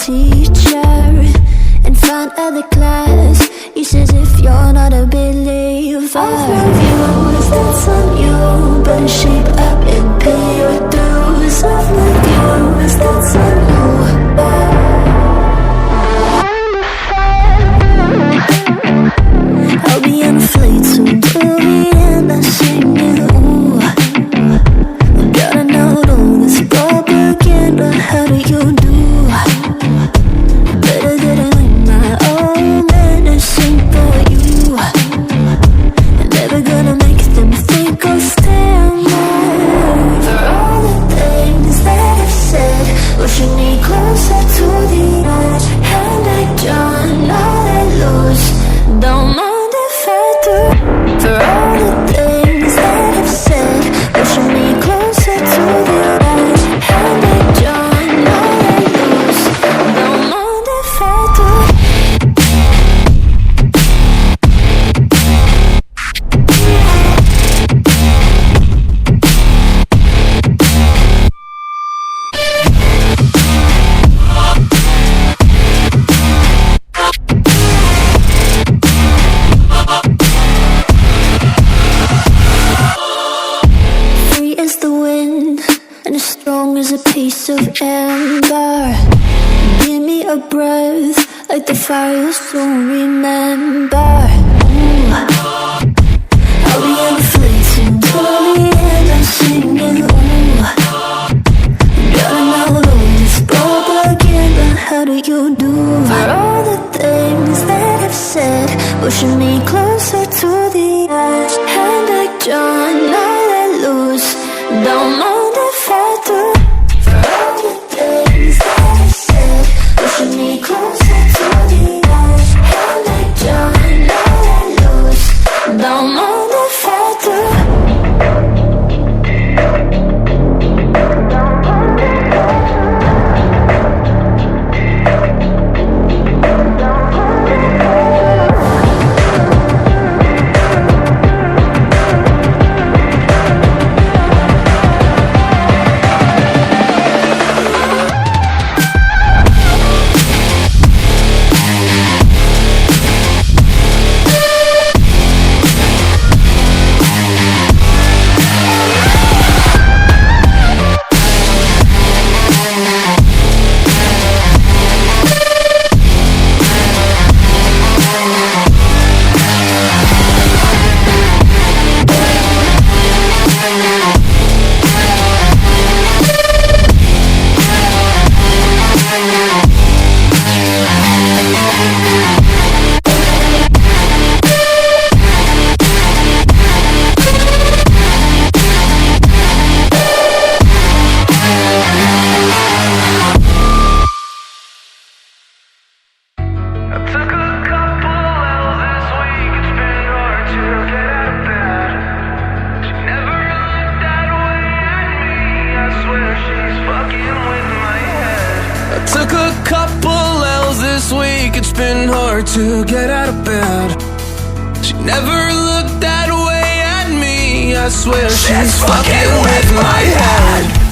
teacher in front of the class. He says if you're not a believer, I've reviewed that's on you. Better shape up and pay your dues. I've reviewed that's on you. I'll be on a flight soon to the end. I sing you. Gotta know all this propaganda. How do you do? Better that I leave my own medicine for you. I'm never gonna make them think I'll stand there. For all the things that I've said, pushing me closer to the edge. And I don't know that lose. Don't mind if I do. For all the things that I've said, pushing me closer to the edge. And I don't know that lose. Don't mind if I do. Free as the wind and as strong as a piece of amber. Give me a breath like the fire you'll soon remember. Ooh. I'll be on the fleet until the end. I'm singing. Ooh. Gotta know all this propaganda. How do you do? For all the things that I've said, pushing me closer to the edge. And I don't know that lose. Don't mind if I do. For all the things that I've said, pushing me closer to the edge. And I don't know that lose. Don't mind if I do. Took a couple L's this week, it's been hard to get out of bed. She never looked that way at me, I swear she's fucking with my head.